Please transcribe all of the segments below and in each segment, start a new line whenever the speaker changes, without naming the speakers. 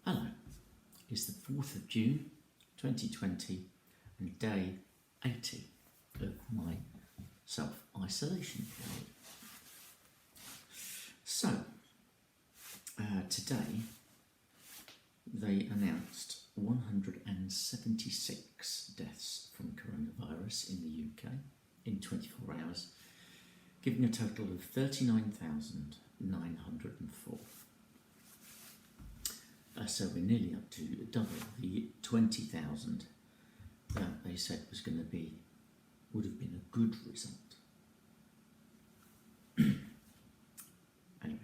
Hello, it's the 4th of June 2020 and day 80 of my self-isolation period. So, today they announced 176 deaths from coronavirus in the UK in 24 hours, giving a total of 39,904. So we're nearly up to double the 20,000 that they said would have been a good result. Anyway,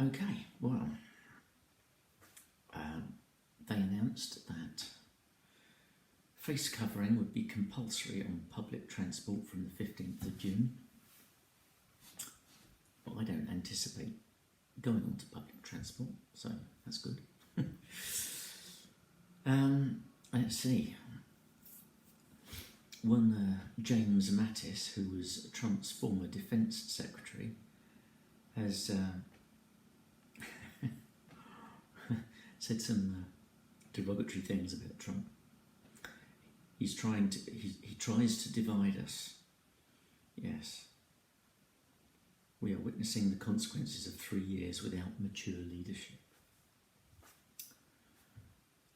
okay, well, they announced that face covering would be compulsory on public transport from the 15th of June, but I don't anticipate going on to public transport, so that's good. Let's see. One James Mattis, who was Trump's former defence secretary, has said some derogatory things about Trump. He tries to divide us. Yes. We are witnessing the consequences of 3 years without mature leadership.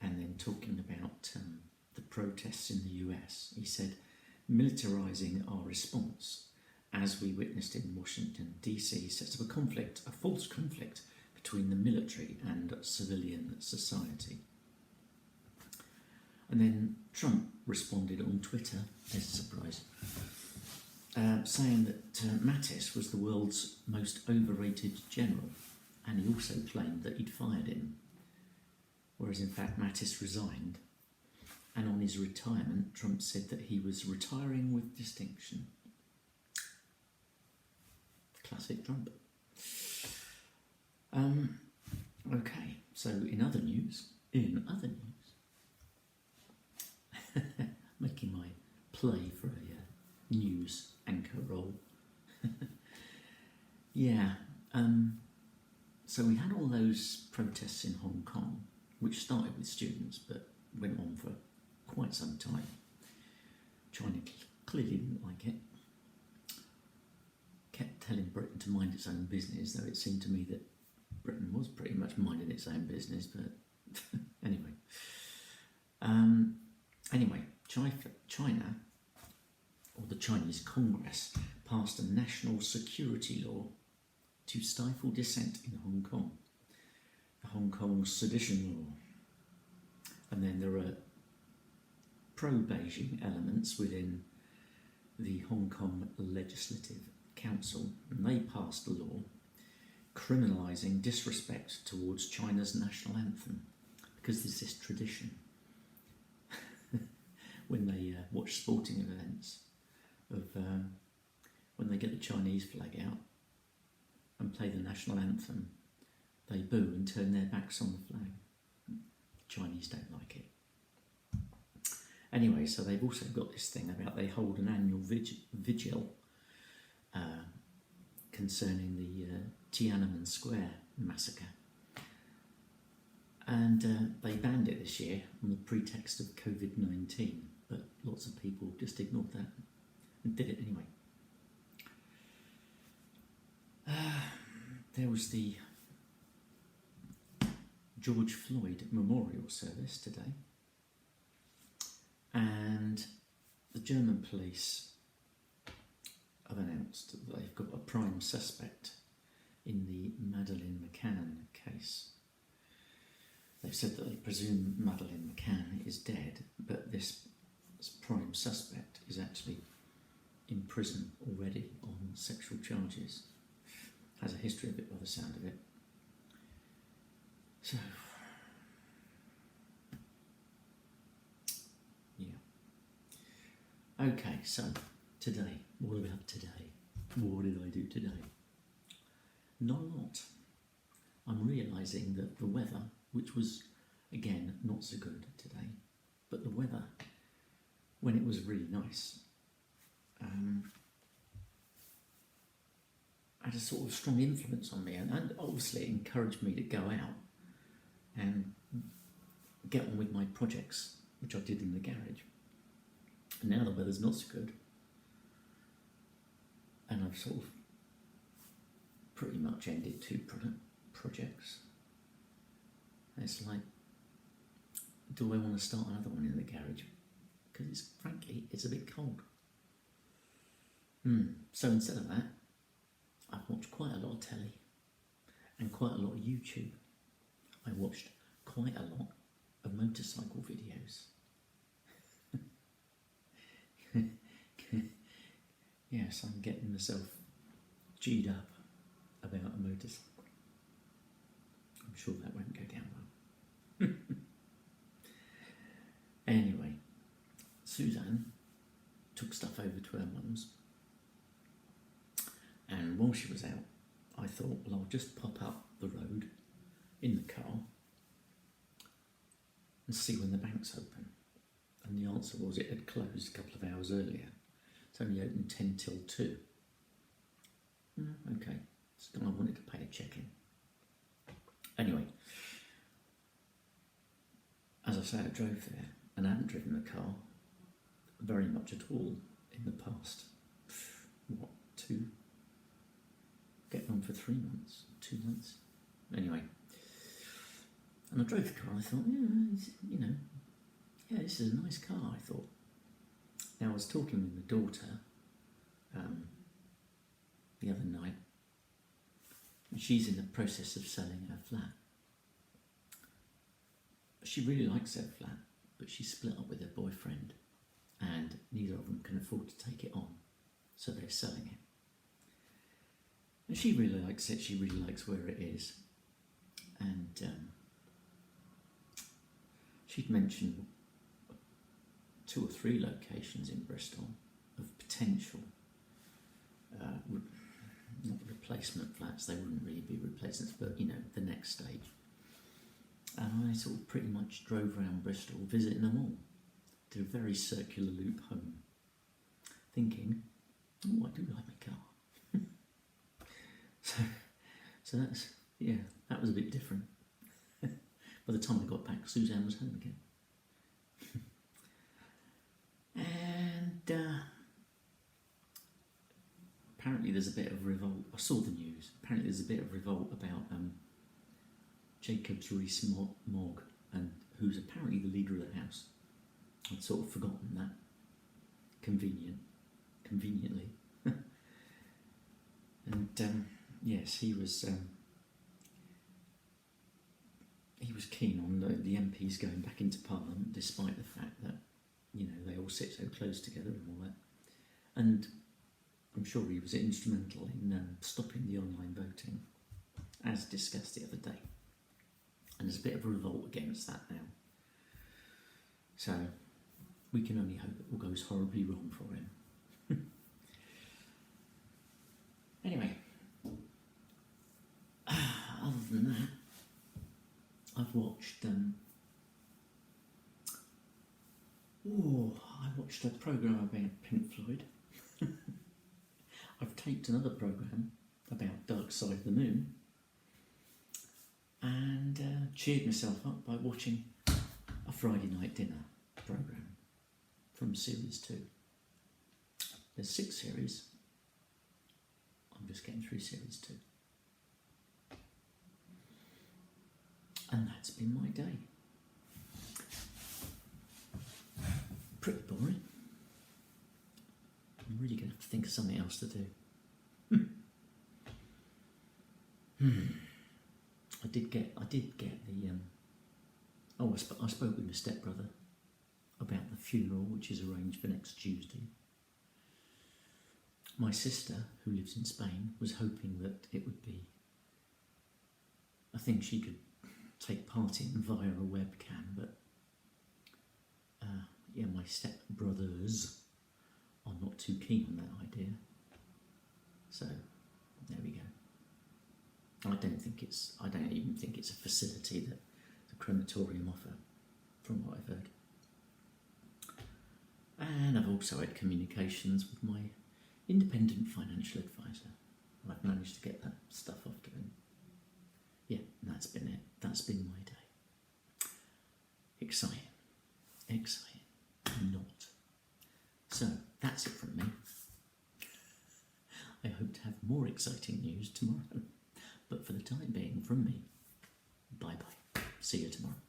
And then talking about the protests in the US, he said, militarising our response, as we witnessed in Washington, DC, sets up a false conflict between the military and civilian society. And then Trump responded on Twitter, as a surprise, saying that Mattis was the world's most overrated general, and he also claimed that he'd fired him, whereas in fact Mattis resigned, and on his retirement Trump said that he was retiring with distinction. Classic Trump. Okay, so in other news, making my play for a news anchor role. So we had all those protests in Hong Kong, which started with students but went on for quite some time. China clearly didn't like it. Kept telling Britain to mind its own business, though it seemed to me that Britain was pretty much minding its own business, but anyway. China, or the Chinese Congress, passed a national security law to stifle dissent in Hong Kong, the Hong Kong sedition law. And then there are pro-Beijing elements within the Hong Kong Legislative Council, and they passed a law criminalising disrespect towards China's national anthem, because there's this tradition when they watch sporting events of when they get the Chinese flag out and play the national anthem, they boo and turn their backs on the flag. The Chinese don't like it. Anyway, so they've also got this thing about they hold an annual vigil concerning the Tiananmen Square massacre. And they banned it this year on the pretext of COVID-19, but lots of people just ignored that and did it anyway. There was the George Floyd memorial service today, and the German police have announced that they've got a prime suspect in the Madeleine McCann case. They've said that they presume Madeleine McCann is dead, but this prime suspect is actually in prison already on sexual charges. Has a history of it by the sound of it. So, yeah. Okay, so today, what about today? What did I do today? Not a lot. I'm realising that the weather, which was, again, not so good today, but the weather, when it was really nice, had a sort of strong influence on me, and obviously it encouraged me to go out and get on with my projects, which I did in the garage. And now the weather's not so good, and I've sort of pretty much ended 2 projects. It's like, do I want to start another one in the garage? Because frankly, it's a bit cold. So instead of that, I've watched quite a lot of telly and quite a lot of YouTube. I watched quite a lot of motorcycle videos. Yes, I'm getting myself G'd up about a motorcycle. I'm sure that won't go down well. Anyway, Suzanne took stuff over to her mum's, and while she was out, I thought, well, I'll just pop up the road in the car and see when the bank's open. And the answer was it had closed a couple of hours earlier. It's only open 10 till 2. Okay, so I wanted to pay a check-in. Anyway, as I say, I drove there, and I hadn't driven the car very much at all in the past, 2? Getting on for 3 months, 2 months. Anyway, and I drove the car, and I thought, this is a nice car, I thought. Now, I was talking with my daughter the other night, and she's in the process of selling her flat. She really likes her flat, but she's split up with her boyfriend, and neither of them can afford to take it on, so they're selling it. And she really likes it, she really likes where it is, and she'd mentioned 2 or 3 locations in Bristol of potential, not replacement flats, they wouldn't really be replacements, but the next stage. And I sort of pretty much drove around Bristol visiting them all. Did a very circular loop home, thinking, oh, I do like my car. so that's, that was a bit different. By the time I got back, Suzanne was home again. And apparently there's a bit of revolt. I saw the news. Apparently there's a bit of revolt about Jacobs Rees-Mogg, and who's apparently the leader of the House. I'd sort of forgotten that. Conveniently. And yes, he was keen on the MPs going back into Parliament, despite the fact that they all sit so close together and all that. And I'm sure he was instrumental in stopping the online voting, as discussed the other day. And there's a bit of a revolt against that now. So we can only hope it all goes horribly wrong for him. Anyway, other than that, I've watched I watched a programme about Pink Floyd. I've taped another programme about Dark Side of the Moon, and cheered myself up by watching a Friday night dinner programme from Series 2. There's 6 series. I'm just getting through Series 2. And that's been my day. Pretty boring. I'm really going to have to think of something else to do. I did get the I spoke with my stepbrother about the funeral, which is arranged for next Tuesday. My sister, who lives in Spain, was hoping that it would be a thing she could take part in via a webcam, but my stepbrothers are not too keen on that idea. So there we go. I don't even think it's a facility that the crematorium offer, from what I've heard. And I've also had communications with my independent financial advisor. I've managed to get that stuff off to him. Yeah, that's been it. That's been my day. Exciting. Not. So, that's it from me. I hope to have more exciting news tomorrow. But for the time being, from me, bye-bye. See you tomorrow.